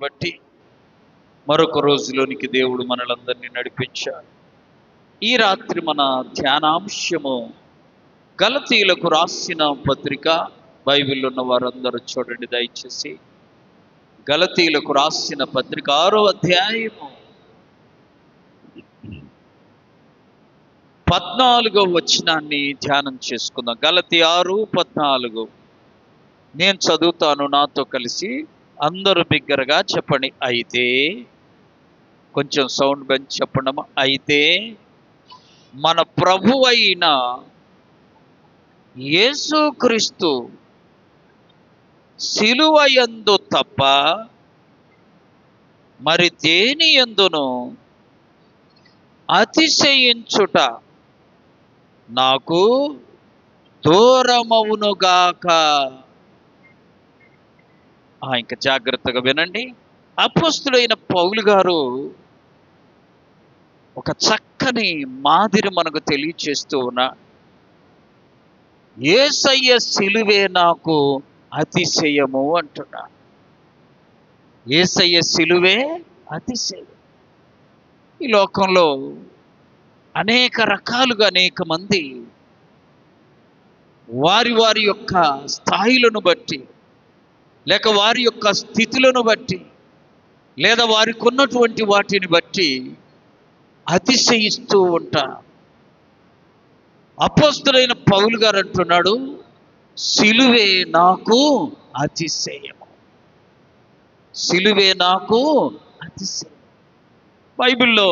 బట్టి మరొక రోజులోనికి దేవుడు మనలందరినీ నడిపించాడు. ఈ రాత్రి మన ధ్యానాంశము గలతీయులకు రాసిన పత్రిక. బైబిల్లో ఉన్న వారందరూ చూడండి దయచేసి. గలతీయులకు రాసిన పత్రిక 6వ అధ్యాయము 14వ వచనాన్ని ధ్యానం చేసుకుందాం. గలతీ 6:14 నేను చదువుతాను, నాతో కలిసి అందరూ బిగ్గరగా చెప్పండి. అయితే, కొంచెం సౌండ్ పెంచి చెప్పండి. అయితే మన ప్రభువైన యేసుక్రీస్తు సిలువయందు తప్ప మరి దేని యందును అతిశయించుట నాకు దూరమవునుగాక. ఇంకా జాగ్రత్తగా వినండి. అపోస్తులైన పౌలు గారు ఒక చక్కని మాదిరి మనకు తెలియచేస్తూ ఉన్నా. యేసయ్య సిలువే నాకు అతిశయము అంటున్నా. యేసయ్య సిలువే అతిశయం. ఈ లోకంలో అనేక రకాలుగా అనేక మంది వారి వారి యొక్క స్థాయిలను బట్టి, లేక వారి యొక్క స్థితులను బట్టి, లేదా వారికి ఉన్నటువంటి వాటిని బట్టి అతిశయిస్తూ ఉంటారు. అపోస్తులైన పౌలు గారు అంటున్నాడు, సిలువే నాకు అతిశయము. సిలువే నాకు అతిశయం. బైబిల్లో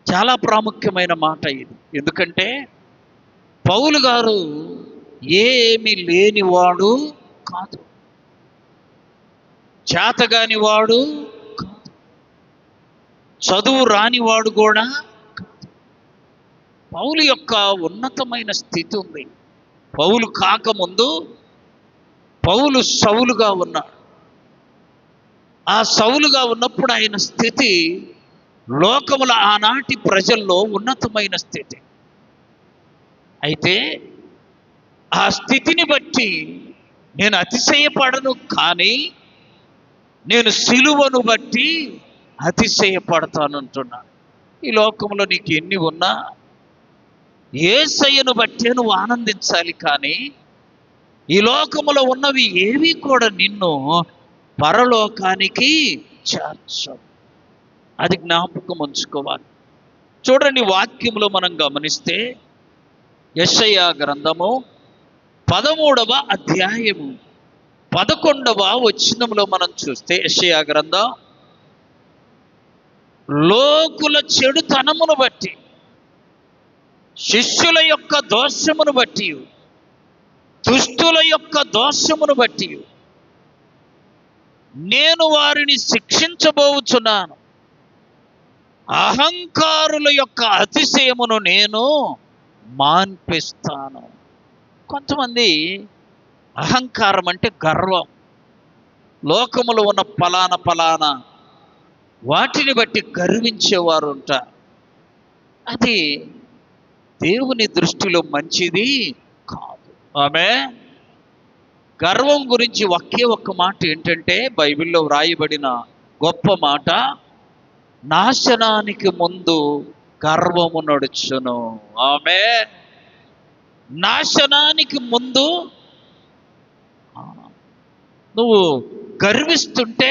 చాలా ప్రాముఖ్యమైన మాట ఇది. ఎందుకంటే పౌలు గారు ఏమీ లేనివాడు కాదు, చేతగానివాడు కాదు, చదువు రానివాడు కూడా కాదు. పౌలు యొక్క ఉన్నతమైన స్థితి ఉంది. పౌలు కాకముందు పౌలు సౌలుగా ఉన్నాడు. ఆ సౌలుగా ఉన్నప్పుడు ఆయన స్థితి లోకముల ఆనాటి ప్రజల్లో ఉన్నతమైన స్థితి. అయితే ఆ స్థితిని బట్టి నేను అతిశయపడను, కానీ నేను సిలువను బట్టి అతిశయపడతానంటున్నాను. ఈ లోకంలో నీకు ఎన్ని ఉన్నా యేసయ్యను బట్టే నువ్వు ఆనందించాలి. కానీ ఈ లోకములో ఉన్నవి ఏవి కూడా నిన్ను పరలోకానికి చేర్చవు. అది జ్ఞాపకం ఉంచుకోవాలి. చూడండి, వాక్యంలో మనం గమనిస్తే యెషయా గ్రంథము 13వ అధ్యాయము 11వ వచనంలో మనం చూస్తే, యెషయా గ్రంథం, లోకుల చెడుతనమును బట్టి, శిష్యుల యొక్క దోషమును బట్టి, దుష్టుల యొక్క దోషమును బట్టి నేను వారిని శిక్షించబోచున్నాను. అహంకారుల యొక్క అతిశయమును నేను మాన్పిస్తాను. కొంతమంది అహంకారం అంటే గర్వం. లోకములో ఉన్న ఫలానా వాటిని బట్టి గర్వించేవారు ఉంటారు. అది దేవుని దృష్టిలో మంచిది కాదు. ఆమె గర్వం గురించి ఒక్క మాట ఏంటంటే, బైబిల్లో వ్రాయబడిన గొప్ప మాట, నాశనానికి ముందు గర్వము నడుచును. ఆమె నాశనానికి ముందు నువ్వు గర్విస్తుంటే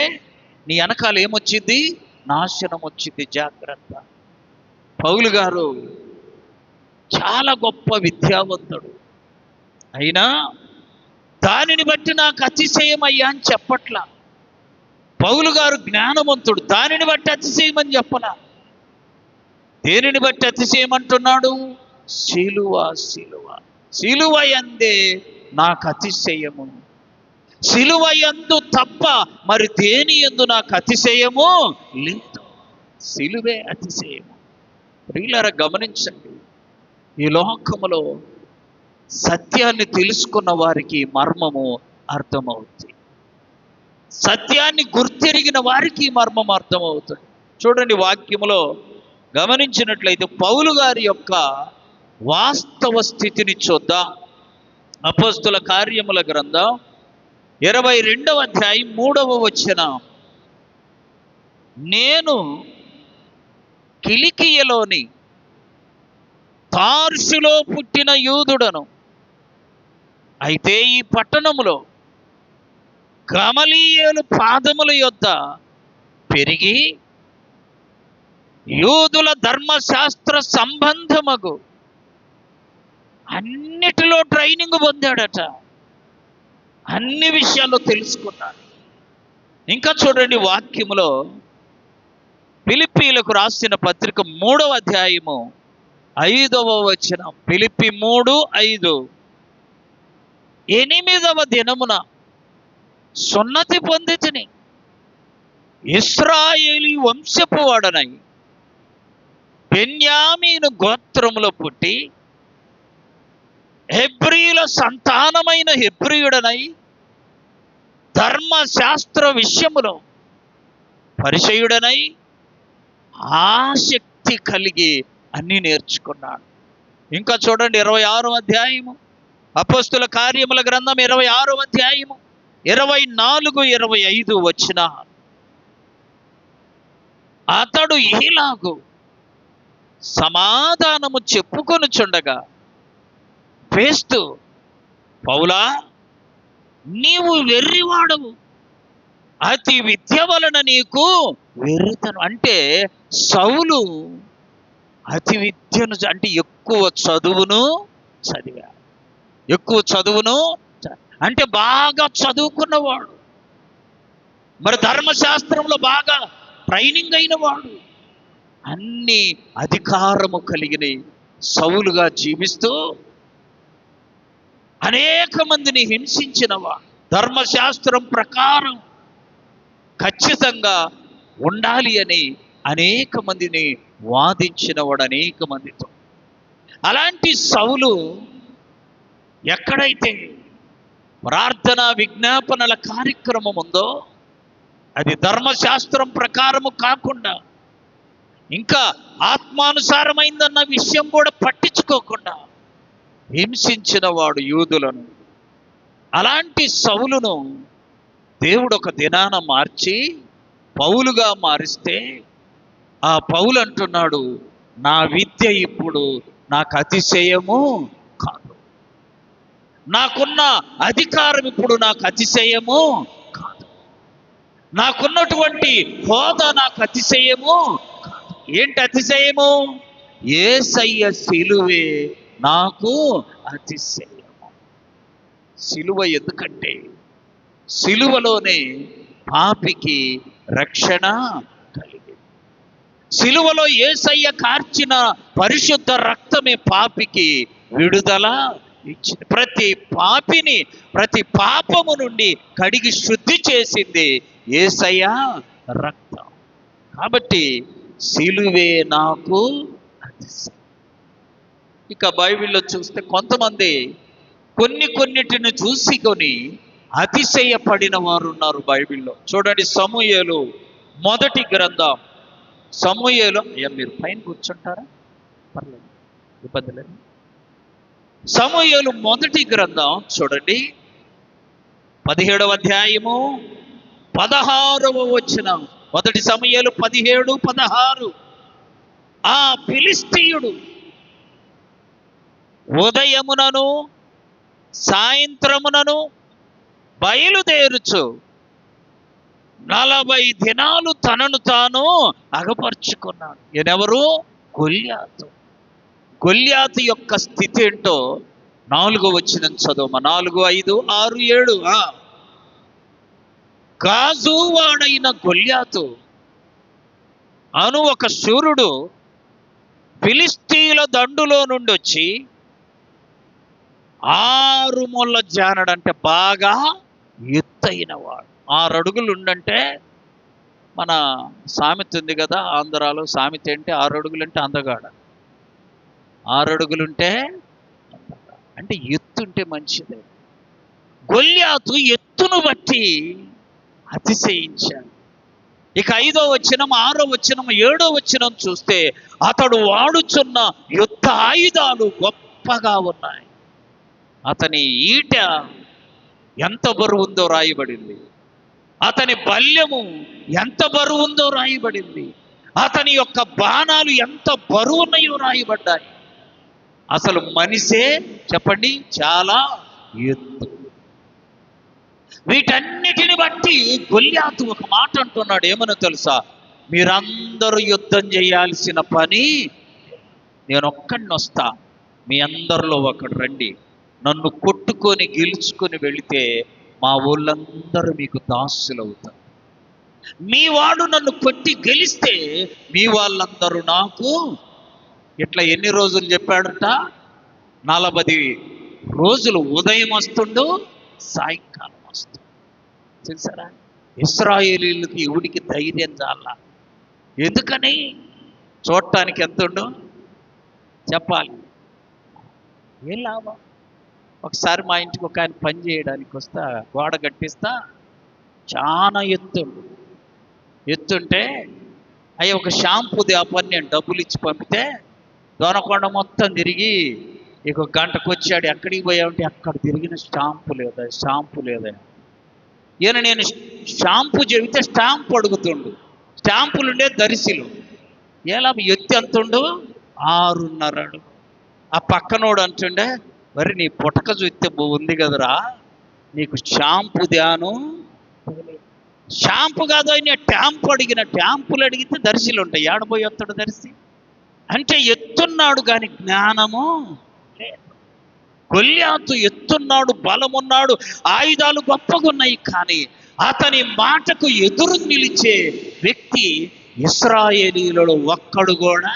నీ వెనకాల ఏమొచ్చింది? నాశనం వచ్చింది. జాగ్రత్త. పౌలు గారు చాలా గొప్ప విద్యావంతుడు అయినా దానిని బట్టి నాకు అతిశయం అయ్యా అని చెప్పట్లా. పౌలు గారు జ్ఞానవంతుడు, దానిని బట్టి అతిశయం అని చెప్పలా. దేనిని బట్టి అతిశయం అంటున్నాడు? సిలువ. సిలువ సిలువ యందే నాకు అతిశయము. సిలువ యందు తప్ప మరి దేని యందు నాకు అతిశయము లేదు. సిలువే అతిశయము. ప్రియులారా, గమనించండి, ఈ లోకములో సత్యాన్ని తెలుసుకున్న వారికి మర్మము అర్థమవుతుంది. సత్యాన్ని గుర్తెరిగిన వారికి మర్మం అర్థమవుతుంది. చూడండి, వాక్యములో గమనించినట్లయితే పౌలు గారి యొక్క వాస్తవ స్థితిని చూద్దాం. అపోస్తుల కార్యముల గ్రంథం 22వ అధ్యాయం 3వ వచనం. నేను కిలికియలోని తార్సులో పుట్టిన యూదుడను. అయితే ఈ పట్టణములో గమలీయేలు పాదముల యొద్ద పెరిగి యూదుల ధర్మశాస్త్ర సంబంధమగు అన్నిటిలో ట్రైనింగ్ పొందాడట. అన్ని విషయాల్లో తెలుసుకున్నాడు. ఇంకా చూడండి వాక్యములో ఫిలిప్పీలకు రాసిన పత్రిక 3వ అధ్యాయము 5వ వచనం. ఫిలిప్పి 3:5. 8వ దినమున సున్నతి పొందితిని, ఇశ్రాయేలీ వంశపు వాడనై బెన్యామీను గోత్రములో పుట్టి హెబ్రీల సంతానమైన హెబ్రీయుడనై ధర్మశాస్త్ర విషయములో పరిచయుడనై ఆసక్తి కలిగి అన్ని నేర్చుకున్నాడు. ఇంకా చూడండి 26వ అధ్యాయము అపోస్తుల కార్యముల గ్రంథం 26వ అధ్యాయము 24-25 వచ్చిన అతడు ఈలాగు సమాధానము చెప్పుకొనుచుండగా ఫేస్తు, పౌలా, నీవు వెర్రివాడవు, అతి విద్య వలన నీకు వెర్రితనం. అంటే సౌలు అతి విద్యను అంటే ఎక్కువ చదువును అంటే బాగా చదువుకున్నవాడు, మరి ధర్మశాస్త్రంలో బాగా ట్రైనింగ్ అయిన వాడు, అన్ని అధికారము కలిగిన సౌలుగా జీవిస్తూ అనేక మందిని హింసించినవాడు, ధర్మశాస్త్రం ప్రకారం ఖచ్చితంగా ఉండాలి అని అనేక మందిని వాదించినవాడు, అనేక మందితో. అలాంటి సౌలు ఎక్కడైతే ప్రార్థన విజ్ఞాపనల కార్యక్రమం ఉందో అది ధర్మశాస్త్రం ప్రకారము కాకుండా ఇంకా ఆత్మానుసారమైందన్న విషయం కూడా పట్టించుకోకుండా హింసించిన వాడు యూదులను. అలాంటి సౌలును దేవుడు ఒక దినాన మార్చి పౌలుగా మారిస్తే ఆ పౌలు అంటున్నాడు, నా విద్య ఇప్పుడు నాకు అతిశయము కాదు, నాకున్న అధికారం ఇప్పుడు నాకు అతిశయము కాదు, నాకున్నటువంటి హోదా నాకు అతిశయము కాదు. ఏంటి అతిశయము? యేసయ్య సిలువే నాకు అతిశయము. సిలువ ఎందుకంటే సిలువలోనే పాపికి రక్షణ కలిగింది. సిలువలో యేసయ్య కార్చిన పరిశుద్ధ రక్తమే పాపికి విడుదల ఇచ్చింది. ప్రతి పాపిని ప్రతి పాపము నుండి కడిగి శుద్ధి చేసింది యేసయ్య రక్తం. కాబట్టి సిలువే నాకు అతిశయం. ఇక బైబిల్లో చూస్తే కొంతమంది కొన్నిటిని చూసికొని అతిశయపడిన వారు ఉన్నారు బైబిల్లో. చూడండి సమూయేలు మొదటి గ్రంథం. సమూయేలు మీరు పైన కూర్చుంటారా? పర్లేదు, ఇబ్బంది లేదు. సమూయేలు మొదటి గ్రంథం చూడండి 17వ అధ్యాయము 16వ వచనం. మొదటి సమూయేలు 17-16. ఆ ఫిలిష్తీయుడు ఉదయమునను సాయంత్రమునను బయలుదేరుచు 40 దినాలు తనను తాను అగపరుచుకున్నాడు. ఈయనెవరు? గొల్యాతు. గొల్యాతు యొక్క స్థితి ఏంటో 4వ వచనం చదువు. 4, 5, 6, 7. గాజు వాడైన గొల్యాతు అను ఒక శూరుడు ఫిలిష్తీయుల దండులో నుండి వచ్చి 6 ముళ్ళ జానడంటే బాగా ఎత్తైన వాడు. 6 అడుగులు ఉండంటే మన సామెత ఉంది కదా ఆంధ్రాలో, సామెత ఏంటి? 6 అడుగులంటే అందగాడ, 6 అడుగులుంటే అంటే ఎత్తుంటే మంచిదే. గొల్యాతు ఎత్తును బట్టి అతిశయించాడు. ఇక 5వ వచనం, 6వ వచనం, 7వ వచనం చూస్తే అతడు వాడుచున్న యుద్ధ ఆయుధాలు గొప్పగా ఉన్నాయి. అతని ఈట ఎంత బరువు ఉందో రాయబడింది. అతని బల్యము ఎంత బరువు ఉందో రాయబడింది. అతని యొక్క బాణాలు ఎంత బరువున్నాయో రాయబడ్డాయి. అసలు మనిషే చెప్పండి చాలా ఎత్తు. వీటన్నిటిని బట్టి గొల్యాతు ఒక మాట అంటున్నాడు. ఏమనో తెలుసా? మీరందరూ యుద్ధం చేయాల్సిన పని నేను ఒక్కడిని వస్తా, మీ అందరిలో ఒకడు రండి, నన్ను కొట్టుకొని గెలుచుకొని వెళితే మా ఊళ్ళందరూ మీకు దాసులు అవుతారు. మీ వాడు నన్ను కొట్టి గెలిస్తే మీ వాళ్ళందరూ నాకు. ఇట్లా ఎన్ని రోజులు చెప్పాడట? 40 రోజులు. ఉదయం వస్తుండు, సాయంకాలం వస్తుండు. తెలుసారా? ఇశ్రాయేలీయులకి ఎవడికి ధైర్యం చాలా. ఎందుకని? చూడటానికి ఎంత ఉండు చెప్పాలి. ఏం లాభం? ఒకసారి మా ఇంటికి ఒక ఆయన పని చేయడానికి వస్తా, గోడ కట్టిస్తా, చాలా ఎత్తుంటే అయ్యి ఒక షాంపూది ఆ పని నేను డబ్బులు ఇచ్చి పంపితే దొనకొండ మొత్తం తిరిగి ఇక గంటకు వచ్చాడు. ఎక్కడికి పోయామంటే అక్కడ తిరిగిన షాంపూ లేదా. ఈయన నేను షాంపూ చెబితే స్టాంపు అడుగుతుండు. స్టాంపులు ఉండే దర్శిలు. ఎలా ఎత్తి ఎంతుండు? 6.5 అడుగు. ఆ పక్కనోడు అంటుండే, మరి నీ పుటక చూస్తే ఉంది కదరా, నీకు షాంపూ ధ్యాను. షాంపూ కాదు ఆయన ట్యాంపు అడిగిన. ట్యాంపులు అడిగితే దర్శిలు ఉంటాయి. ఏడబోయి వస్తాడు దర్శి. అంటే ఎత్తున్నాడు కానీ జ్ఞానము లేదు. గొల్యాతు ఎత్తున్నాడు, బలమున్నాడు, ఆయుధాలు గొప్పగా ఉన్నాయి. కానీ అతని మాటకు ఎదురు నిలిచే వ్యక్తి ఇశ్రాయేలీయులలో ఒక్కడు కూడా.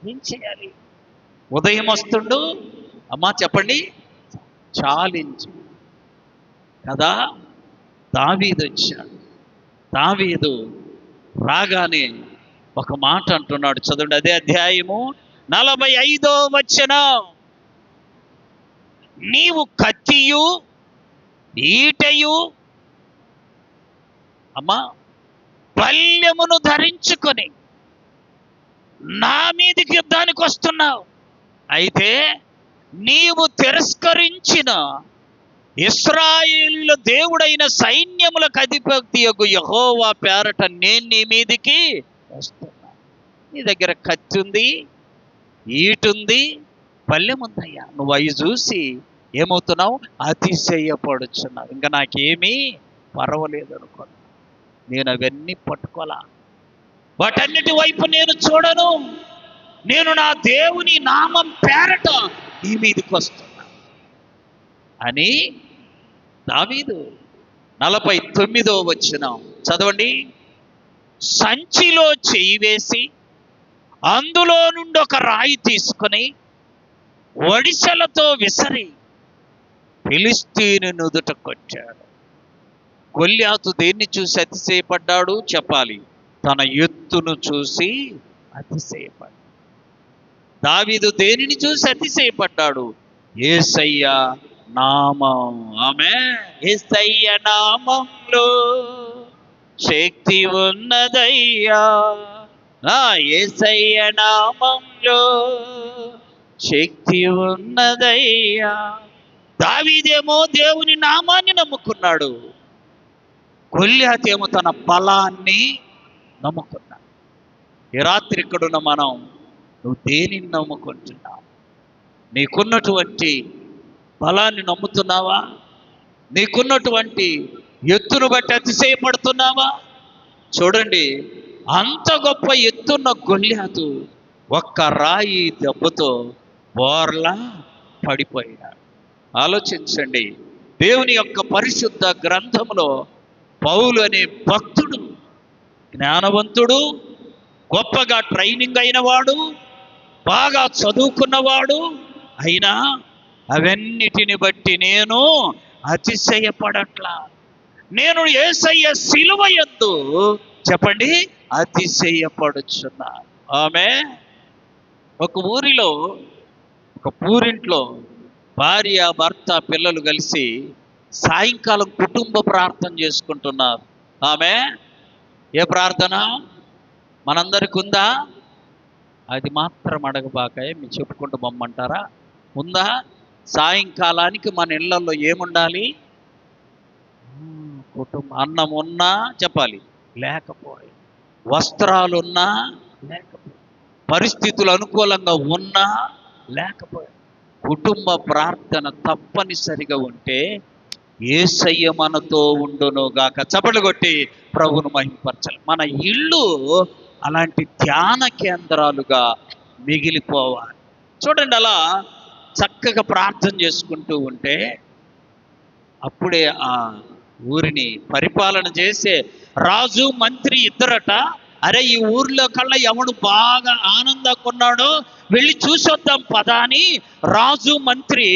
ఏం చేయాలి? ఉదయం వస్తుండు, అమ్మా చెప్పండి, చాలించు కదా. దావీదు వచ్చాడు. దావీదు రాగానే ఒక మాట అంటున్నాడు. చదవండి, అదే అధ్యాయము 45వ వచనం. నీవు కత్తియు ఈటయు అమ్మా బల్యమును ధరించుకొని నా మీదికి యుద్ధానికి వస్తున్నావు. అయితే నీవు తిరస్కరించిన ఇశ్రాయేలీయుల దేవుడైన సైన్యములకు అధిపతియగు యెహోవా పేరట నేను నీ మీదికి వస్తున్నా. నీ దగ్గర కత్తి ఉంది, ఈటుంది, పల్లెం ఉందయ్యా. నువ్వు అవి చూసి ఏమవుతున్నావు? అతిశయపడుచున్నావు. ఇంకా నాకేమీ పర్వాలేదు అనుకున్నా. నేను అవన్నీ పట్టుకోలా. వాటన్నిటి వైపు నేను చూడను. నేను నా దేవుని నామం పేరట నీ మీదకి వస్తున్నా అని దావీదు 49వ వచనం చదవండి. సంచిలో చెయ్యి వేసి అందులో నుండి ఒక రాయి తీసుకొని ఒడిసెలతో విసరి ఫిలిష్తీయుని నుదుట కొట్టాడు. గొల్యాతు దేన్ని చూసి అతిశయపడ్డాడు చెప్పాలి? తన ఎత్తును చూసి అతిశయపడ్డాడు. దావీదు దేనిని చూసి అతిశయపడ్డాడు? యేసయ్య నామం. ఆమేన్. యేసయ్య నామంలో శక్తి ఉన్నదయ్యా. యేసయ్య నామంలో శక్తి ఉన్నదయ్యా. దావీదేమో దేవుని నామాన్ని నమ్ముకున్నాడు. గొల్యాతేమో తన బలాన్ని నమ్ముకున్నాడు. ఈ రాత్రి ఇక్కడున్న మనం, నువ్వు దేనిని నమ్ముకుంటున్నావు? నీకున్నటువంటి బలాన్ని నమ్ముతున్నావా? నీకున్నటువంటి ఎత్తును బట్టి అతిశయపడుతున్నావా? చూడండి, అంత గొప్ప ఎత్తున్న గొల్యాతు ఒక్క రాయి దెబ్బతో బోర్లా పడిపోయాడు. ఆలోచించండి. దేవుని యొక్క పరిశుద్ధ గ్రంథంలో పౌలు అనే భక్తుడు, జ్ఞానవంతుడు, గొప్పగా ట్రైనింగ్ అయినవాడు, బాగా చదువుకున్నవాడు అయినా అవన్నిటిని బట్టి నేను అతిశయపడట్లా. నేను యేసయ్య సిలువ యందు చెప్పండి అతిశయపడుచున్నా. ఆమె ఒక ఊరిలో, ఒక పూరింట్లో భార్య, భర్త, పిల్లలు కలిసి సాయంకాలం కుటుంబ ప్రార్థన చేసుకుంటున్నారు. ఆమె ఏ ప్రార్థన? మనందరికి ఉందా? అది మాత్రం అడగబాకాయ మీరు చెప్పుకుంటూ బొమ్మంటారా? ఉందా? సాయంకాలానికి మన ఇళ్లలో ఏముండాలి? అన్నం ఉన్నా చెప్పాలి లేకపోయి, వస్త్రాలున్నా లేకపోయి, పరిస్థితులు అనుకూలంగా ఉన్నా లేకపోయి, కుటుంబ ప్రార్థన తప్పనిసరిగా ఉంటే యేసయ్య మనతో ఉండును గాక. చప్పట్లు కొట్టి ప్రభువును మహిమపరచాలి. మన ఇల్లు అలాంటి ధ్యాన కేంద్రాలుగా మిగిలిపోవాలి. చూడండి, అలా చక్కగా ప్రార్థన చేసుకుంటూ ఉంటే అప్పుడే ఆ ఊరిని పరిపాలన చేసే రాజు మంత్రి ఇద్దరట, అరే ఈ ఊర్లో కల్లా ఎవడు బాగా ఆనందంగా ఉన్నాడో వెళ్ళి చూసొద్దాం పదా అని రాజు మంత్రి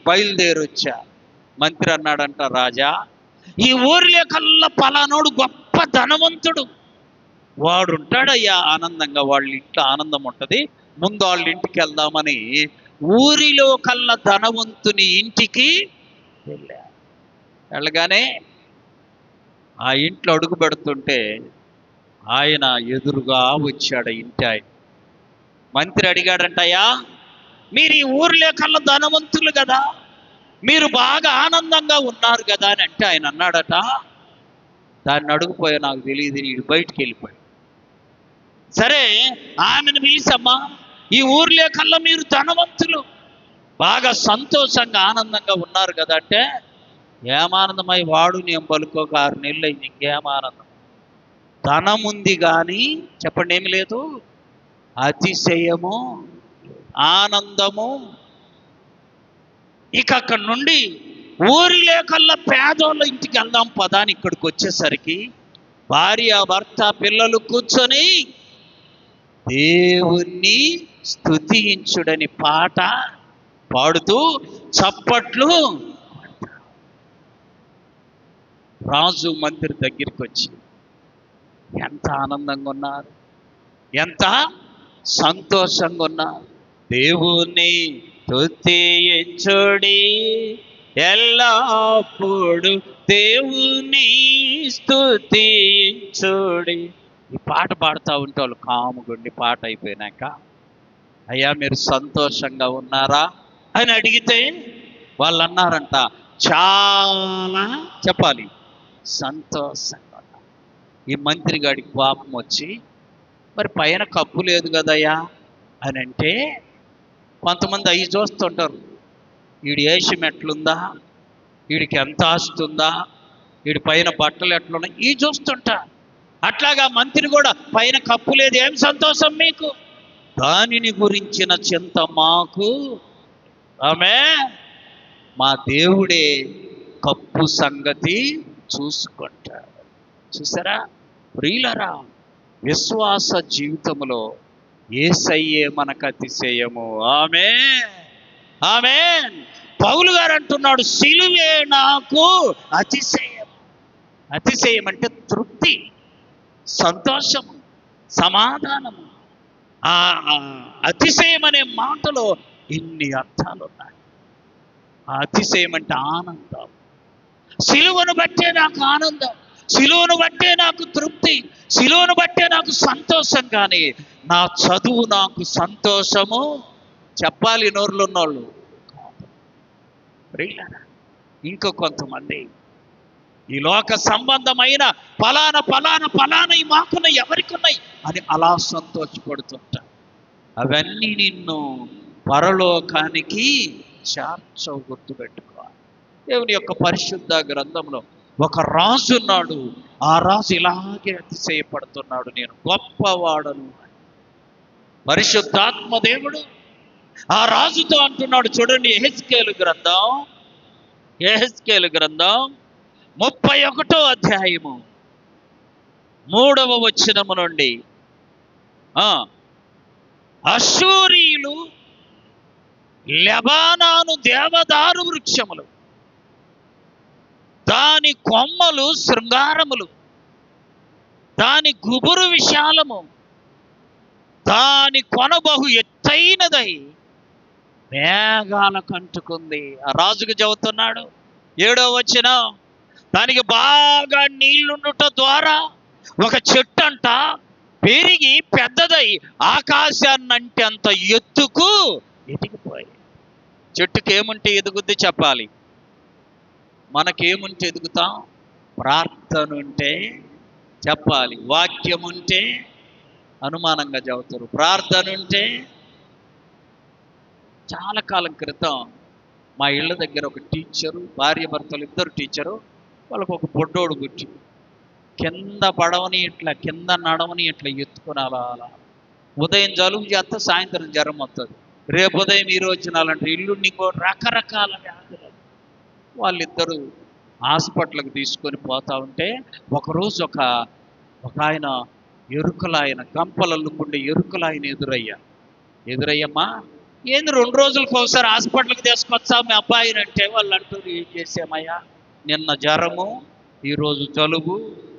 బయలుదేరొచ్చారు. మంత్రి అన్నాడంట, రాజా ఈ ఊరిలో కల్లా పలానోడు గొప్ప ధనవంతుడు, వాడు ఉంటాడయ్యా ఆనందంగా, వాళ్ళ ఇంట్లో ఆనందం ఉంటుంది, ముందు వాళ్ళ ఇంటికి వెళ్దామని ఊరిలో కల్లా ధనవంతుని ఇంటికి వెళ్ళగానే ఆ ఇంట్లో అడుగు పెడుతుంటే ఆయన ఎదురుగా వచ్చాడు ఇంటి ఆయన. మంత్రి అడిగాడంటయ్యా, మీరు ఈ ఊరిలో కల్లా ధనవంతులు కదా, మీరు బాగా ఆనందంగా ఉన్నారు కదా అని అంటే ఆయన అన్నాడట, దాన్ని అడుగుపోయా నాకు తెలియదు, వీడు బయటికి వెళ్ళిపోయాడు. సరే ఆమెను పిలిచమ్మా, ఈ ఊర్లో కల్లా మీరు ధనవంతులు బాగా సంతోషంగా ఆనందంగా ఉన్నారు కదా అంటే, ఏమానందమై వాడు నేను పలుకోక 6 నెలలు అయింది, ఇంకేమానందం, ధనం ఉంది కానీ చెప్పండి ఏమి లేదు, అతిశయము ఆనందము. ఇక అక్కడి నుండి ఊరిలో కల్లా పేదోళ్ళ ఇంటికి వెళ్దాం పదాని ఇక్కడికి వచ్చేసరికి భార్య భర్త పిల్లలు కూర్చొని దేవుణ్ణి స్తుతించుడని పాట పాడుతూ చప్పట్లు. రాజు మంత్రి దగ్గరికి వచ్చి ఎంత ఆనందంగా ఉన్నారు, ఎంత సంతోషంగా ఉన్నారు, దేవుణ్ణి స్తుతించుడి ఎల్లప్పుడు దేవుని స్తుతించుడి. ఈ పాట పాడుతూ ఉంటే వాళ్ళు కాముగుండి పాట అయిపోయినాక, అయ్యా మీరు సంతోషంగా ఉన్నారా అని అడిగితే వాళ్ళు అన్నారంట, చాలా చెప్పాలి సంతోషంగా ఉన్నారు. ఈ మంత్రి గాడికి కోపం వచ్చి, మరి పైన కప్పు లేదు కదయ్యా అని అంటే, కొంతమంది అవి చూస్తుంటారు, వీడి వేషం ఎట్లుందా, వీడికి ఎంత ఆస్తుందా, వీడి పైన బట్టలు ఎట్లున్నాయి ఇవి చూస్తుంటా. అట్లాగా మంత్రి కూడా పైన కప్పు లేదు, ఏం సంతోషం మీకు, దానిని గురించిన చింత మాకు, ఆమె మా దేవుడే కప్పు సంగతి చూసుకుంటాడు. చూసారా ప్రియులరా, విశ్వాస జీవితంలో యేసయ్యే మనకు అతిశయము. ఆమేన్ ఆమేన్. పౌలు గారు అంటున్నాడు, సిలువే నాకు అతిశయం. అతిశయం అంటే తృప్తి, సంతోషము, సమాధానము. ఆ అతిశయం అనే మాటలో ఇన్ని అర్థాలు ఉన్నాయి. ఆ అతిశయం అంటే ఆనందం. సిలువను బట్టే నాకు ఆనందం, సిలువను బట్టే నాకు తృప్తి, సిలువను బట్టే నాకు సంతోషం. కానీ నా చదువు నాకు సంతోషము చెప్పాలి నోరులో ఉన్నోళ్ళు. ఇంకో కొంతమంది ఈ లోక సంబంధమైన ఫలానా ఫలానా ఫలానా ఈ మాకున్న ఎవరికి ఉన్నాయి అని అలా సంతోషపడుతుంటారు. అవన్నీ నిన్ను పరలోకానికి చేర్చవు, గుర్తుపెట్టుకోవాలి. దేవుని యొక్క పరిశుద్ధ గ్రంథంలో ఒక రాజు ఉన్నాడు, ఆ రాజు ఇలాగే అతిశయపడుతున్నాడు, నేను గొప్పవాడను. పరిశుద్ధాత్మ దేవుడు ఆ రాజుతో అంటున్నాడు. చూడండి, యెహెజ్కేలు గ్రంథం 31వ అధ్యాయము 3వ వచనము నుండి, అశ్షూరీయులు లెబానాను దేవదారు వృక్షములు, దాని కొమ్మలు శృంగారములు, దాని గుబురు విశాలము, దాని కొన బహు ఎత్తైనదై మేఘాలకు అంటుకుంది. ఆ రాజుకు చెబుతున్నాడు 7వ వచనం, దానికి బాగా నీళ్లుండుట ద్వారా ఒక చెట్టు అంట పెరిగి పెద్దదై ఆకాశాన్నంటే అంత ఎత్తుకు ఎదిగిపోయి. చెట్టుకి ఏముంటే ఎదుగుద్ది చెప్పాలి, మనకేముంటే ఎదుగుతాం, ప్రార్థన ఉంటే చెప్పాలి, వాక్యం ఉంటే అనుమానంగా చెబుతారు. ప్రార్థన ఉంటే చాలా కాలం క్రితం మా ఇళ్ళ దగ్గర ఒక టీచరు, భార్య భర్తలు ఇద్దరు టీచరు, వాళ్ళకు ఒక బొడ్డోడు పుట్టి కింద పడవని ఇట్లా కింద నడవని ఇట్లా ఎత్తుకొని అలా అలా ఉదయం జలుబు చేస్తే సాయంత్రం జ్వరం వస్తుంది, రేపు ఉదయం ఈ రోజు తినాలంటే ఇల్లు నీకు రకరకాల వ్యాధులు. వాళ్ళిద్దరూ హాస్పిటల్కి తీసుకొని పోతా ఉంటే ఒకరోజు ఒక ఆయన ఎరుకలాయన గంపలల్లుకుండే ఎరుకలాయన ఎదురయ్యమ్మా ఏంది 2 రోజులకు ఒకసారి హాస్పిటల్కి తీసుకొచ్చా మీ అబ్బాయిని అంటే వాళ్ళు అంటారు, ఏం చేసామయ్యా, నిన్న జ్వరము, ఈరోజు జలుబు,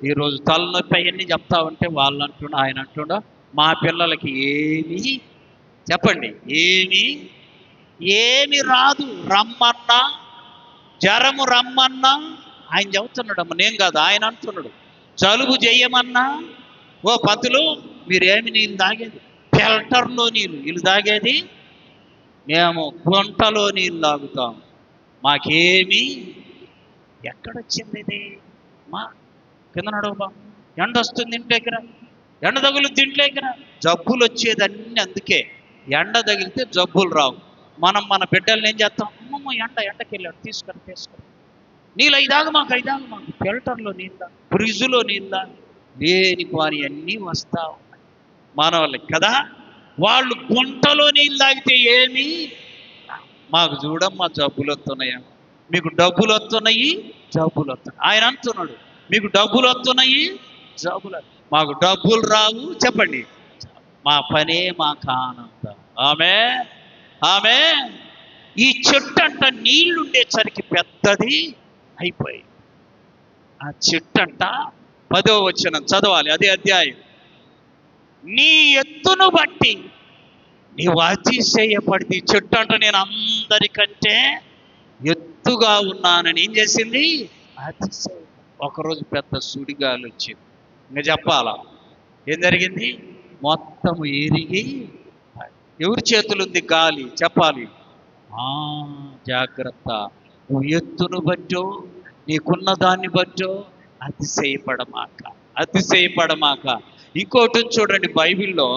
ఈరోజు తలనొప్పి అవన్నీ చెప్తా ఉంటే వాళ్ళు ఆయన అంటుండ మా పిల్లలకి చెప్పండి ఏమి రాదు, రమ్మన్నా జ్వరము రమ్మన్నా ఆయన చెబుతున్నాడు అమ్మ, నేను కాదు ఆయన అంటున్నాడు. జలుబు చేయమన్నా ఓ పంతులు మీరేమి నీళ్ళు తాగేది ఫిల్టర్లో నీళ్ళు తాగేది, మేము గుంటలో నీళ్ళు తాగుతాం, మాకేమీ ఎక్కడొచ్చింది ఇది మా కింద నడవబా, ఎండ వస్తుంది ఇంట్లోకి రా, ఎండ తగులుద్ది ఇంట్లోకి రా. జబ్బులు వచ్చేది అన్నీ అందుకే, ఎండ తగిలితే జబ్బులు రావు. మనం మన బిడ్డల్ని ఏం చేస్తాం, అమ్మమ్మ ఎండకి వెళ్ళాడు తీసుకొని నీళ్ళు ఐదాగు మాకు ఫిల్టర్లో నీళ్ళ, ఫ్రిడ్జ్లో నీళ్ళ, లేని వారి అన్నీ వస్తా ఉన్నాయి మన వాళ్ళకి కదా. వాళ్ళు గుంటలో నీళ్ళు తాగితే ఏమి, మాకు చూడమ్మా జబ్బులు వస్తున్నాయా, మీకు డబ్బులు వస్తున్నాయి జబ్బులు వస్తున్నాయి. ఆయన అంటున్నాడు మీకు డబ్బులు వస్తున్నాయి జబ్బులు, మాకు డబ్బులు రావు, చెప్పండి మా పనే మాకు ఆనందం. ఆమె ఈ చెట్టు అంట నీళ్లుండేసరికి పెద్దది అయిపోయింది. ఆ చెట్టు అంట 10వ వచనం చదవాలి, అదే అధ్యాయం. నీ ఎత్తును బట్టి నీవు అతిశయపడింది. చెట్టు అంట నేను అందరికంటే ఎత్తుగా ఉన్నానని ఏం చేసింది, అతిశయం. ఒకరోజు పెద్ద సుడిగాలి వచ్చింది, ఇంకా చెప్పాలా ఏం జరిగింది, మొత్తం ఎరిగి. ఎవరి చేతులు ఉంది గాలి, చెప్పాలి జాగ్రత్త. నువ్వు ఎత్తును బట్టో నీకున్న దాన్ని బట్టో అతిశయపడమాక. ఇంకోటి చూడండి, బైబిల్లో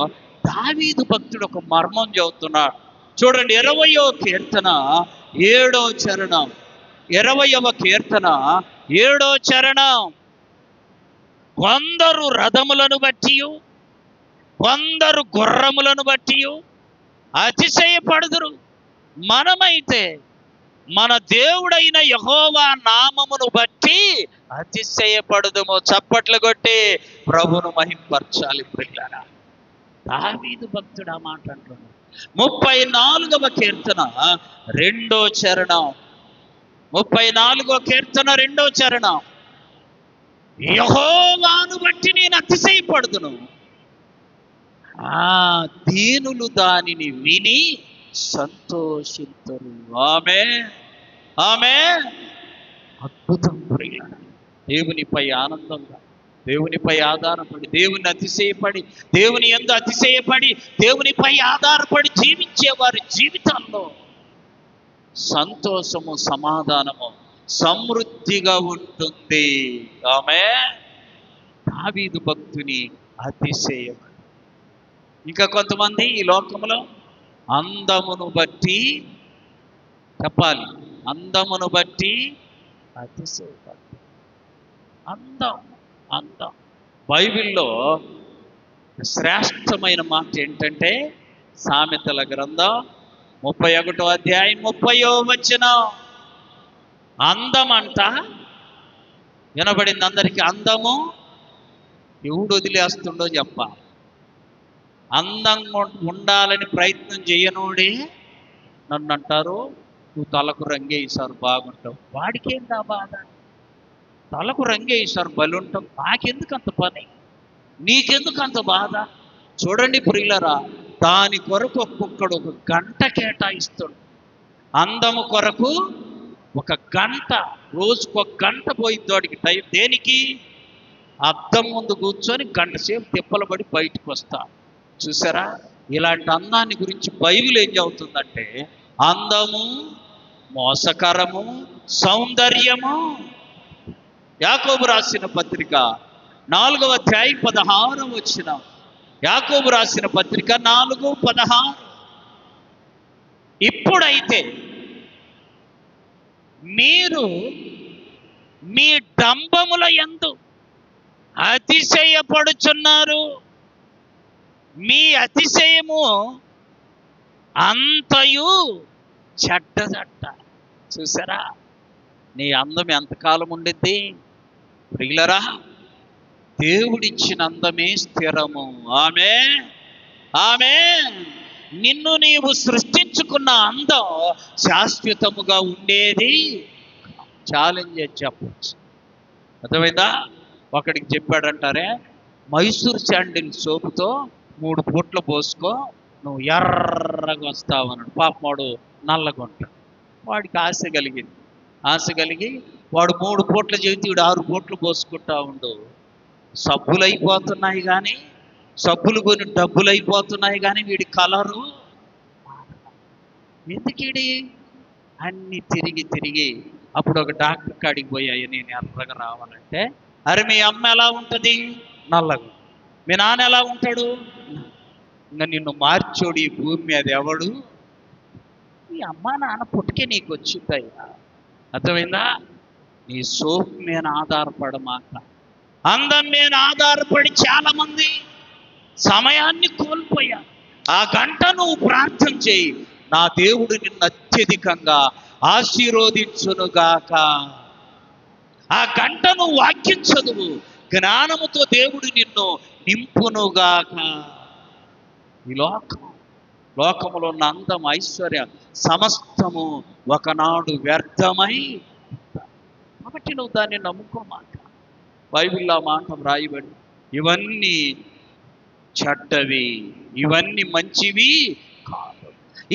దావీదు భక్తుడు ఒక మర్మం చెబుతున్నాడు చూడండి. 20వ కీర్తన 7వ చరణం, 20వ కీర్తన 7వ చరణం. కొందరు రథములను బట్టి కొందరు గుర్రములను బట్టి అతిశయపడుదురు, మనమైతే మన దేవుడైన యెహోవా నామమును బట్టి అతిశయపడుదుము. చప్పట్లు కొట్టి ప్రభును మహింపరచాలి ప్రియులారా. దావీదు భక్తుడు ఆ మాట అంటున్నాడు. 34వ కీర్తన 2వ చరణం, 34వ కీర్తన 2వ చరణం. యెహోవాను బట్టి నేను అతిశయపడుదును, దీనులు దానిని విని సంతోషింతురు. ఆమె అద్భుతం ప్రియులారా. దేవునిపై ఆనందంగా, దేవునిపై ఆధారపడి, దేవుని అతిశయపడి, దేవుని యందు అతిశయపడి, దేవునిపై ఆధారపడి జీవించే వారి జీవితాల్లో సంతోషము, సమాధానము సమృద్ధిగా ఉంటుంది. ఆమె దావీదు భక్తుని అతిశయం. ఇంకా కొంతమంది ఈ లోకంలో అందమును బట్టి, చెప్పాలి అందమును బట్టి అతిశయపడతారు. అందం బైబిల్లో శ్రేష్టమైన మాట ఏంటంటే సామెతల గ్రంథం 31వ అధ్యాయం 30వ వచనం. అందం అంట వినబడింది అందరికీ. అందము ఎవడు వదిలేస్తుండో చెప్పాలి. అందంగా ఉండాలని ప్రయత్నం చేయనోడే నన్ను అంటారు, నువ్వు తలకు రంగేసారు బాగుంటావు. వాడికేందా బాధ, తలకు రంగేసారు బలుంటావు, నాకెందుకు అంత పని, నీకెందుకు అంత బాధ. చూడండి ప్రియులరా, దాని కొరకు ఒక్కొక్కడు 1 గంట కేటాయిస్తాడు. అందము కొరకు 1 గంట, రోజుకు 1 గంట పోయిద్ది వాడికి టైం. దేనికి? అద్దం ముందు కూర్చొని 1 గంట సేపు తిప్పలు పడి బయటకు వస్తా. చూసారా, ఇలాంటి అందాన్ని గురించి బైబిల్ ఏం చెబుతుందంటే అందము, మోసకరము, సౌందర్యము. యాకోబు రాసిన పత్రిక 4వ అధ్యాయం 16వ వచనం. యాకోబు రాసిన పత్రిక 4:16. ఇప్పుడైతే మీరు మీ డంబముల యందు అతిశయపడుచున్నారు. మీ అతిశయము అంతయు చెడ్డదట్ట. చూసారా, నీ అందం ఎంతకాలం ఉండిద్ది? ప్రియులరా, దేవుడిచ్చిన అందమే స్థిరము. ఆమేన్, ఆమేన్. నిన్ను నీవు సృష్టించుకున్న అందం శాశ్వతముగా ఉండేది. ఛాలెంజ్ చెప్పచ్చు. అర్థమైందా? ఒకడికి చెప్పాడంటారే, మైసూర్ శాండిల్ సోపుతో 3 పూట్లు పోసుకో, నువ్వు ఎర్రగా వస్తావు అన్నాడు. పాపమాడు నల్లగొంటాడు. వాడికి ఆశ కలిగింది. ఆశ కలిగి వాడు 3 పూట్ల చెబితే వీడు 6 పూట్లు పోసుకుంటా ఉండు. సబ్బులు అయిపోతున్నాయి కానీ, సబ్బులు కొని డబ్బులు అయిపోతున్నాయి కానీ వీడి కలరు ఎందుకీడి అన్ని తిరిగి తిరిగి అప్పుడు ఒక డాక్టర్ కాడికి పోయాయి, నేను ఎర్రగా రావాలంటే, అరే మీ అమ్మ ఎలా ఉంటుంది? నల్లగా. మీ నాన్న ఎలా ఉంటాడు? ఇంకా నిన్ను మార్చోడు ఈ భూమి మీద ఎవడు? ఈ అమ్మ నాన్న పుట్టుకే నీకు వచ్చిందయ్యా. అర్థమైందా? నీ సోపు మీద ఆధారపడమాక. అందం మీద ఆధారపడి చాలా మంది సమయాన్ని కోల్పోయారు. ఆ గంట నువ్వు ప్రార్థన చేయి, నా దేవుడు నిన్ను అత్యధికంగా ఆశీర్వదించునుగాక. ఆ గంట నువ్వు వాక్యం చదువు, జ్ఞానముతో దేవుడు నిన్ను నింపునుగాక. ఈ లోకములో ఉన్న అందం, ఐశ్వర్యం సమస్తము ఒకనాడు వ్యర్థమై, కాబట్టి నువ్వు దాన్ని నమ్ముకోమాట. బైబిల్లో మాట వ్రాయబడి, ఇవన్నీ చెడ్డవి, ఇవన్నీ మంచివి కాదు.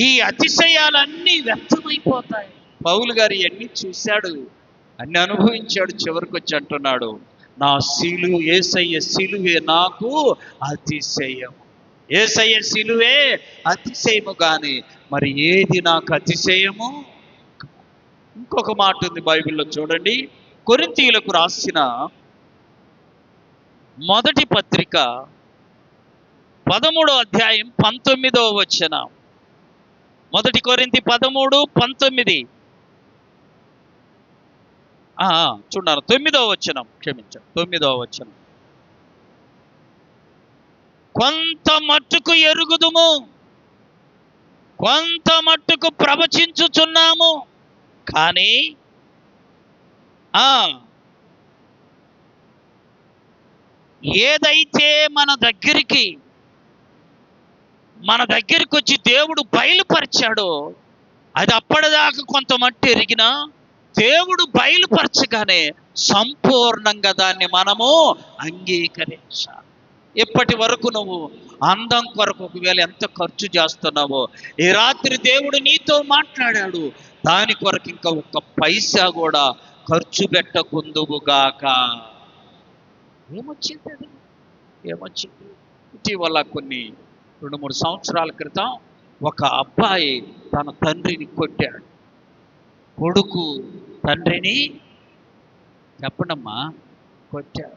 ఈ అతిశయాలన్నీ వ్యర్థమైపోతాయి. పౌలు గారు ఇవన్నీ చూశాడు, అన్ని అనుభవించాడు. చివరికి వచ్చి అంటున్నాడు, నా యేసయ్య సిలువే నాకు అతిశయం. యేసయ్య సిలువే అతిశయము కానీ మరి ఏది నాకు అతిశయము? ఇంకొక మాట ఉంది బైబిల్లో, చూడండి. కొరింథీయులకు రాసిన మొదటి పత్రిక 13వ అధ్యాయం 19వ వచనం. 1 కొరింథీ 13:19. చూడాలి, 9వ వచనం, క్షమించండి, 9వ వచనం. కొంత మట్టుకు ఎరుగుదుము, కొంత మట్టుకు ప్రవచించుచున్నాము, కానీ ఏదైతే మన దగ్గరికి వచ్చి దేవుడు బయలుపరిచాడో అది అప్పటిదాకా కొంత మట్టు ఎరిగినా, దేవుడు బయలుపరచగానే సంపూర్ణంగా దాన్ని మనము అంగీకరించాలి. ఇప్పటి వరకు నువ్వు అందం కొరకు ఒకవేళ ఎంత ఖర్చు చేస్తున్నావో, ఈ రాత్రి దేవుడు నీతో మాట్లాడాడు, దాని కొరకు ఇంకా 1 పైసా కూడా ఖర్చు పెట్టకుందువుగాక. ఏమొచ్చింది? అది ఏమొచ్చింది? ఇటీవల కొన్ని 2-3 సంవత్సరాల క్రితం ఒక అబ్బాయి తన తండ్రిని కొట్టాడు. కొడుకు తండ్రిని, చెప్పండమ్మా, కొట్టాడు.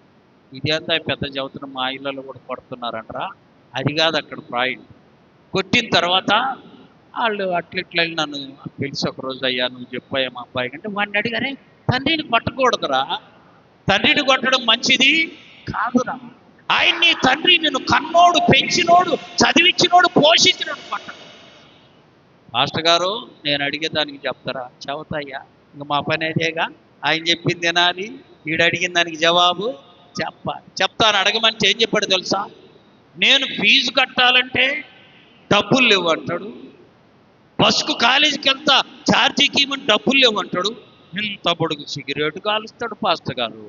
ఇదేంతా పెద్ద చదువుతున్న మా ఇళ్ళలో కూడా కొడుతున్నారంటరా. అది కాదు అక్కడ పాయింట్. కొట్టిన తర్వాత వాళ్ళు అట్లిట్లా నన్ను పిలిచి ఒకరోజు, అయ్యా నువ్వు చెప్పాయా మా అబ్బాయి అంటే, వాడిని అడిగారే, తండ్రిని కొట్టకూడదురా, తండ్రిని కొట్టడం మంచిది కాదురా. ఆయన్ని తండ్రి నిన్ను కన్నోడు, పెంచినోడు, చదివించినోడు, పోషించినోడు కొట్టడు. మాస్టర్ గారు నేను అడిగేదానికి చెప్తారా? చెబుతాయ్యా, ఇంక మా పని అదేగా. ఆయన చెప్పింది వినాలి, వీడు అడిగిన దానికి జవాబు చెప్తాను. అడగమని ఏం చెప్పాడు తెలుసా? నేను ఫీజు కట్టాలంటే డబ్బులు లేవు అంటాడు, బస్సుకు కాలేజీకి వెళ్తా ఛార్జీకి ఇవ్వని డబ్బులు లేవు అంటాడు. ఇంత పొడుగు సిగరెట్ కాలుస్తాడు. పాస్టర్ గారు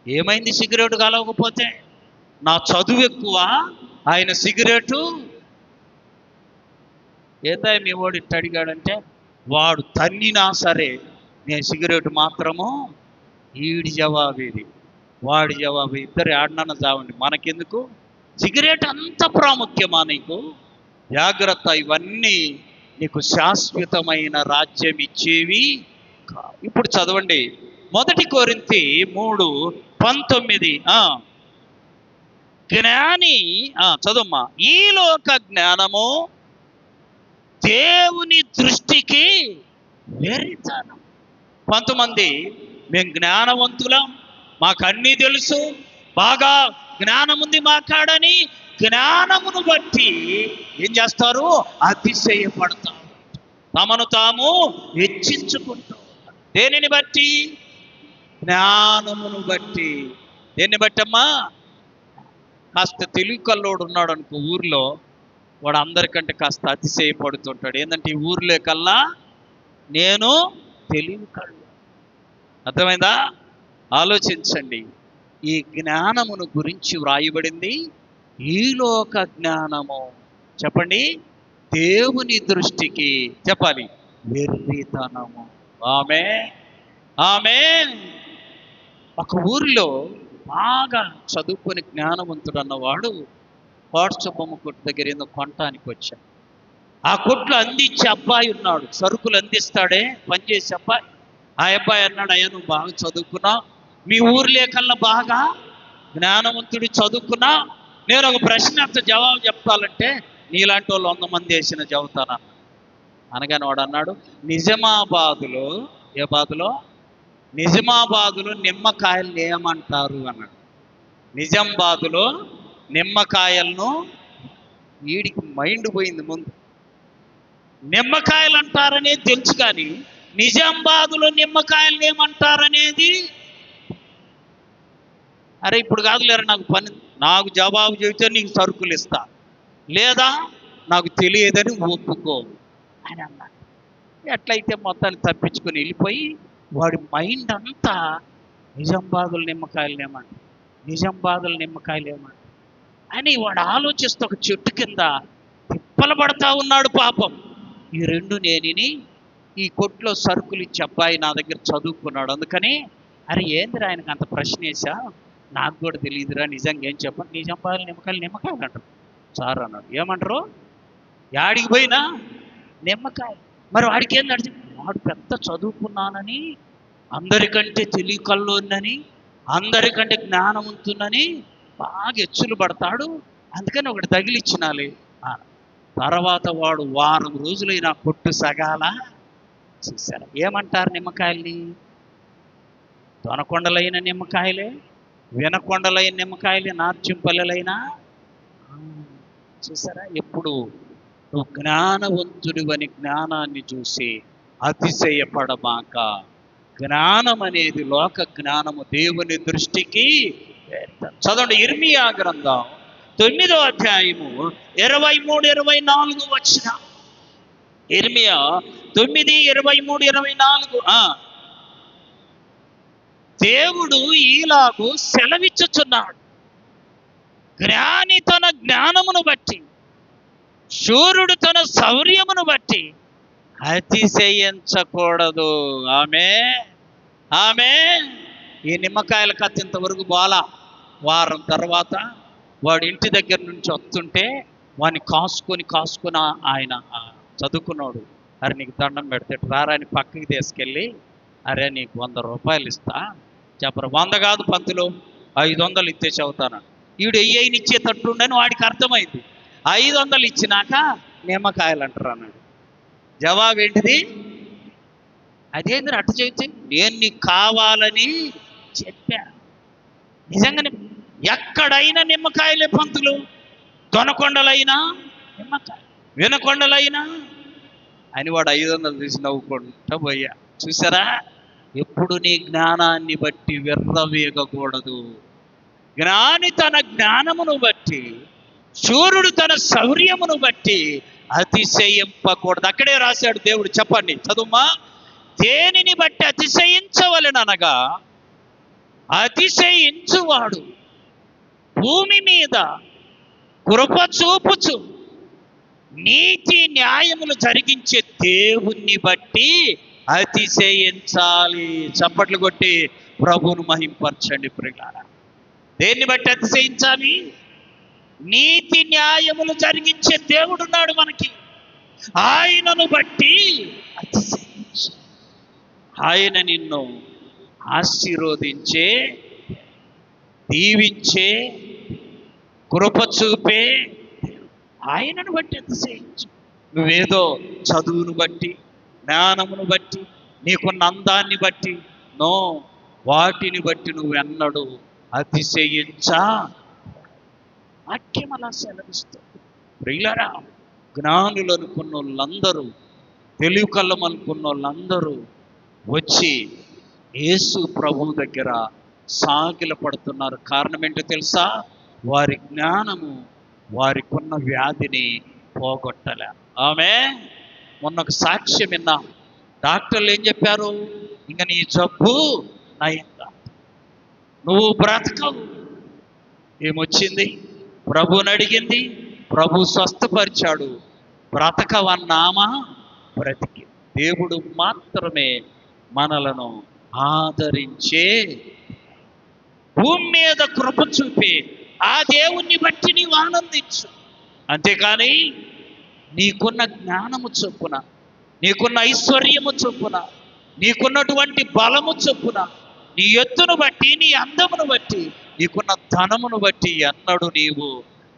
ఏమైంది సిగరెట్ కాలవకపోతే? నా చదువు ఎక్కువ, ఆయన సిగరెటు. ఏదా మీ వాడు ఇట్ట అడిగాడంటే, వాడు తన్నినా సరే నేను సిగరెట్ మాత్రము. ఈడి జవాబు ఇది, వాడి జవాబు, ఇద్దరు ఆడినాన చావండి, మనకెందుకు? సిగరెట్ అంత ప్రాముఖ్యమా నీకు? జాగ్రత్త, ఇవన్నీ నీకు శాశ్వతమైన రాజ్యం ఇచ్చేవి. ఇప్పుడు చదవండి 1 కొరింథీ 3:19. జ్ఞాని చదువుమ్మా. ఈ లోక జ్ఞానము దేవుని దృష్టికి వెర్రితనం. కొంతమంది మేము జ్ఞానవంతులం, మాకు అన్నీ తెలుసు, బాగా జ్ఞానం ఉంది మాకాడని జ్ఞానమును బట్టి ఏం చేస్తారు? అతిశయపడతారు, తమను తాము హెచ్చించుకుంటారు. దేనిని బట్టి? జ్ఞానమును బట్టి. దేన్ని బట్టమ్మా? కాస్త తెలివి కల్లోడు ఉన్నాడు అనుకో ఊర్లో, వాడు అందరికంటే కాస్త అతిశయపడుతుంటాడు. ఏంటంటే ఈ ఊర్లో కల్లా నేను తెలివి కళ్ళు. అర్థమైందా? ఆలోచించండి. ఈ జ్ఞానమును గురించి వ్రాయబడింది ఈ లోక జ్ఞానము. చెప్పండి, దేవుని దృష్టికి చెప్పాలి వెర్రితనము. ఆమేన్. ఒక ఊరిలో బాగా చదువుకొని జ్ఞానవంతుడు అన్నవాడు కోటసొప్పమ్మ కొట్టు దగ్గర ఏదో కొనటానికి వచ్చాడు. ఆ కొట్లో అందించే అబ్బాయి ఉన్నాడు, సరుకులు అందిస్తాడే పనిచేసే అబ్బాయి. ఆ అబ్బాయి అన్నాడు, అయ్యా నువ్వు బాగా చదువుకున్నావు, మీ ఊర్లే కల్లా బాగా జ్ఞానవంతుడు చదువుకున్నా, నేను ఒక ప్రశ్న జవాబు చెప్పాలంటే నీలాంటి వాళ్ళు 100 మంది వేసిన చదువుతాను అనగానే వాడు అన్నాడు, నిజామాబాదులో, ఏ బాదులో? నిజామాబాదులో నిమ్మకాయలను ఏమంటారు అన్నాడు. నిజామాబాదులో నిమ్మకాయలను, వీడికి మైండ్ పోయింది. ముందు నిమ్మకాయలు అంటారనేది తెలుసు, కానీ నిజామాబాదులో నిమ్మకాయలను ఏమంటారనేది అరే ఇప్పుడు కాదులేరా నాకు పని, నాకు జవాబు చెబితే నీకు సరుకులు ఇస్తా, లేదా నాకు తెలియదని ఒప్పుకో అని అన్నాడు. ఎట్లయితే మొత్తాన్ని తప్పించుకొని వెళ్ళిపోయి వాడి మైండ్ అంతా నిజామాబాదుల నిమ్మకాయలు ఏమంట, నిజామాబాదుల నిమ్మకాయలు ఏమంట అని వాడు ఆలోచిస్తూ ఒక చెట్టు కింద తిప్పలు పడతా ఉన్నాడు. పాపం ఈ 2 నేనిని ఈ కొట్లో సరుకులు ఇచ్చి అబ్బాయి నా దగ్గర చదువుకున్నాడు, అందుకని అరే ఏందిరా ఆయనకు అంత ప్రశ్న వేసా, నాకు కూడా తెలియదురా, నిజంగా ఏం చెప్పండి, నిజామాబాదుల నిమ్మకాయలు అంటారు సార్ అన్నాడు. ఏమంటారు? యాడికి పోయినా నిమ్మకాయ. మరి వాడికి ఏం నడిచి, వాడు పెద్ద చదువుకున్నానని, అందరికంటే తెలియకల్లోనని, అందరికంటే జ్ఞానవంతునని బాగా ఎచ్చులు పడతాడు, అందుకని ఒకటి తగిలిచ్చినాలి. తర్వాత వాడు వారం రోజులైనా కొట్టు సగాల. చూసారా ఏమంటారు నిమ్మకాయల్ని? దొనకొండలైన నిమ్మకాయలే, వినకొండలైన నిమ్మకాయలే, నార్చింపల్లెలైనా. చూసారా, ఎప్పుడు నువ్వు జ్ఞానవంతుడివని జ్ఞానాన్ని చూసి అతిశయపడమాక. జ్ఞానం అనేది లోక జ్ఞానము, దేవుని దృష్టికి. చదవండి ఇర్మియా గ్రంథం 9వ అధ్యాయము 23-24 వచ్చిన. ఇర్మియా 9:23-24. దేవుడు ఈలాగు సెలవిచ్చుచున్నాడు, జ్ఞాని తన జ్ఞానమును బట్టి, శూరుడు తన శౌర్యమును బట్టి అతిశయించకూడదు. ఆమేన్. ఈ నిమ్మకాయల కత్తి ఇంతవరకు బాలా. వారం తర్వాత వాడు ఇంటి దగ్గర నుంచి వస్తుంటే వాడిని కాసుకొని ఆయన చదువుకున్నాడు, అరే నీకు దండం పెడితే రారాని పక్కకి తీసుకెళ్ళి, అరే నీకు 100 రూపాయలు ఇస్తా. చెప్పరు 100 కాదు పంతులు 500 ఇచ్చేసి అవుతాను. ఈడు వెయ్యి ఇచ్చేటట్టుండని వాడికి అర్థమైంది. 500 ఇచ్చినాక నిమ్మకాయలు అంటారు అన్నాడు. జవాబు ఏంటిది? అదేంద్ర అట్ట చెబితే, నేను నీకు కావాలని చెప్పా. నిజంగానే ఎక్కడైనా నిమ్మకాయలే పంతులు, దొనకొండలైనా నిమ్మకాయ, వినకొండలైనా అని వాడు 500 తీసి నవ్వుకుంటా పోయా. చూసారా, ఎప్పుడు నీ జ్ఞానాన్ని బట్టి విర్రవీగకూడదు. జ్ఞాని తన జ్ఞానమును బట్టి, శూరుడు తన శౌర్యమును బట్టి అతిశయింపకూడదు. అక్కడే రాశాడు దేవుడు. చెప్పండి చదువుమా. దేనిని బట్టి అతిశయించవలెననగా, అతిశయించువాడు భూమి మీద కృప చూపుచు నీతి న్యాయములు జరిగించే దేవుణ్ణి బట్టి అతిశయించాలి. చప్పట్లు కొట్టి ప్రభువును మహింపరచండి ప్రియులారా. దేన్ని బట్టి అతిశయించాలి? నీతి న్యాయములు జరిగించే దేవుడున్నాడు మనకి, ఆయనను బట్టి అతిశయించు. ఆయన నిన్ను ఆశీర్వదించే, దీవించే, కృప చూపే ఆయనను బట్టి అతిశయించు. నువ్వేదో చదువును బట్టి, జ్ఞానమును బట్టి, నీకున్న అందాన్ని బట్టి, నో, వాటిని బట్టి నువ్వెన్నడు అతిశయించా. వాక్యం అలా సెలవిస్తుంది. ప్రియులారా, జ్ఞానులు అనుకున్న వాళ్ళందరూ, తెలివి కళ్ళం అనుకున్న వాళ్ళందరూ వచ్చి యేసు ప్రభు దగ్గర సాగిల పడుతున్నారు. కారణం ఏంటో తెలుసా? వారి జ్ఞానము వారికి ఉన్న వ్యాధిని పోగొట్టలే. ఆమె మొన్న ఒక సాక్ష్యం విన్నా. డాక్టర్లు ఏం చెప్పారు? ఇంక నీ జబ్బు నయంగా, నువ్వు బ్రతకవు. ఏమొచ్చింది? ప్రభుని అడిగింది, ప్రభు స్వస్థపరిచాడు. బ్రతకవన్నామా బ్రతికి. దేవుడు మాత్రమే మనలను ఆదరించే, భూమి మీద కృప చూపే ఆ దేవుణ్ణి బట్టి నీవు ఆనందించు. అంతేకాని నీకున్న జ్ఞానము చొప్పున, నీకున్న ఐశ్వర్యము చొప్పున, నీకున్నటువంటి బలము చొప్పున, నీ ఎత్తును బట్టి, నీ అందమును బట్టి, నీకున్న ధనమును బట్టి ఎన్నడు నీవు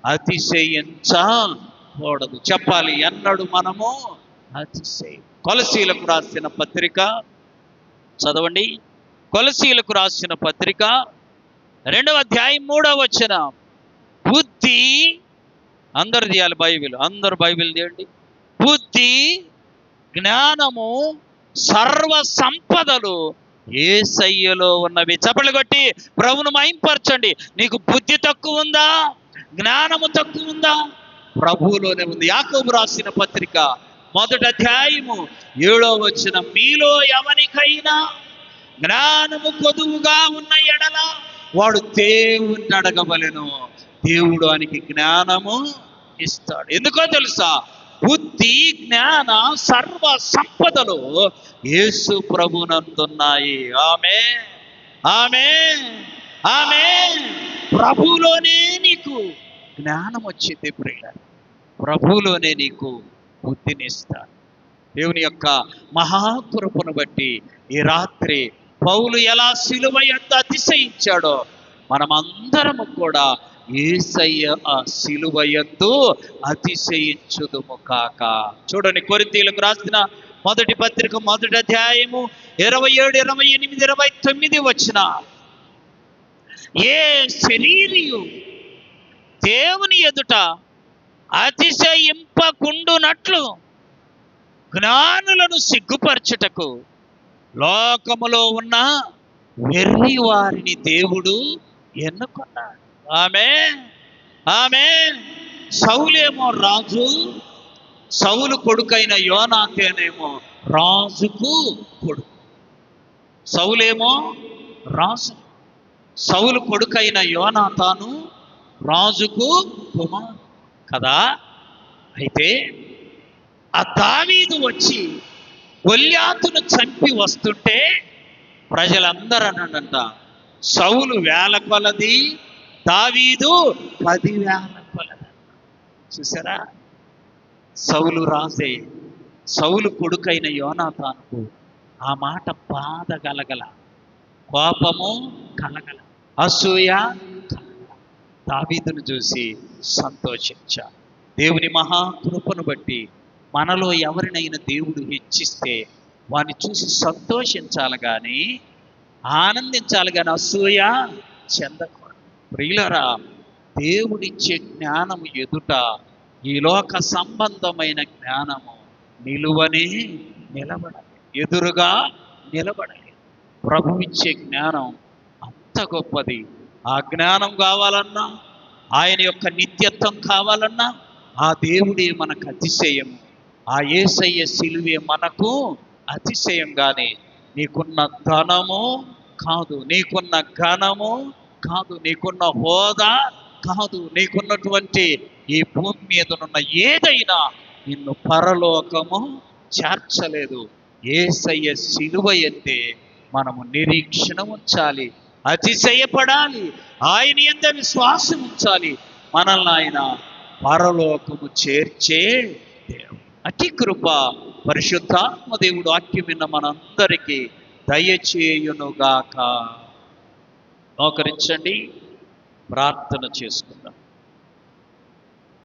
అతిశయించకూడదు. చెప్పాలి, ఎన్నడు మనము అతిశయం. కొలసీలకు రాసిన పత్రిక చదవండి. కొలసీలకు రాసిన పత్రిక 2వ అధ్యాయం 3వ వచనం. బుద్ధి, అందరు తీయాలి బైబిల్, అందరు బైబిల్ తీయండి. బుద్ధి, జ్ఞానము, సర్వ సంపదలు యేసయ్యలో ఉన్నవి. చప్పట్లు కొట్టి ప్రభువును మహింపరచండి. నీకు బుద్ధి తక్కువ ఉందా? జ్ఞానము తక్కువ ఉందా? ప్రభువులోనే ఉంది. యాకోబు రాసిన పత్రిక 1వ అధ్యాయము 7వ వచనం. మీలో ఎవరికైనా జ్ఞానము కొదువుగా ఉన్న ఎడల వాడు దేవుణ్ణి అడగవలెను, దేవుడు వానికి జ్ఞానము ఇస్తాడు. ఎందుకో తెలుసా? బుద్ధి, జ్ఞాన, సర్వ సంపదలు యేసు ప్రభునందున్నాయి. ఆమేన్, ఆమేన్, ఆమేన్. ప్రభువులోనే నీకు జ్ఞానం వచ్చింది ప్రియులారా. ప్రభువులోనే నీకు బుద్ధినిస్తాడు. దేవుని యొక్క మహాకృపను బట్టి ఈ రాత్రి పౌలు ఎలా సిలువ యందు అతిశయించాడో మనమందరము కూడా యేసయ్య ఆ సిలువ యందు అతిశయించుదుము కాక. చూడండి, కొరింథీయులకు రాసిన మొదటి పత్రిక 1వ అధ్యాయము 27, 28, 29 వచన. ఏ శరీరియు దేవుని ఎదుట అతిశయింపకుండునట్లు జ్ఞానులను సిగ్గుపరచుటకు లోకములో ఉన్న వెర్రి వారిని దేవుడు ఎన్నుకున్నాడు. ఆమేన్, ఆమేన్. సౌలేమో రాజు, సౌలు కొడుకైన యోనాతానేమో రాజుకు కొడుకు. సౌలేమో రాజు, సౌలు కొడుకైన యోనాతాను రాజుకు కుమారు కదా. అయితే ఆ దావీదు వచ్చి గొల్యాతును చంపి వస్తుంటే ప్రజలందరూ అన్నాడంట, సౌలు 1000 కొలది, దావీదు 10,000 కొలది. చూసారా? సౌలు రాజే, సౌలు కొడుకైన యోనాతానుకు ఆ మాట బాధ కలగల, కోపము కలగల, అసూయ కలగల. దావీదును చూసి సంతోషించా. దేవుని మహాకృపను బట్టి మనలో ఎవరినైనా దేవుడు హెచ్చిస్తే వాని చూసి సంతోషించాలి కానీ, ఆనందించాలి కానీ అసూయ చెందకూడదు. ప్రియులారా, దేవుడిచ్చే జ్ఞానము ఎదుట ఈ లోక సంబంధమైన జ్ఞానము నిలువనే నిలబడాలి, ఎదురుగా నిలబడాలి. ప్రభు ఇచ్చే జ్ఞానం అంత గొప్పది. ఆ జ్ఞానం కావాలన్నా, ఆయన యొక్క నిత్యత్వం కావాలన్నా ఆ దేవుడే మనకు అతిశయం. ఆ యేసయ్య సిలువే మనకు అతిశయం. కానీ నీకున్న ధనము కాదు, నీకున్న ఘనము కాదు, నీకున్న హోదా కాదు, నీకున్నటువంటి ఈ భూమి మీదనున్న ఏదైనా నిన్ను పరలోకము చేర్చలేదు. యేసయ్య సిలువ ఎందే మనము నిరీక్షణ ఉంచాలి, అతిశయపడాలి, ఆయన యందు విశ్వాసం ఉంచాలి. మనల్ని ఆయన పరలోకము చేర్చే దేవుడు. అతి కృప పరిశుద్ధాత్మ దేవుడు వాక్యం విన్న మనందరికీ దయచేయునుగాక. మోకరించండి, ప్రార్థన చేసుకుందాం.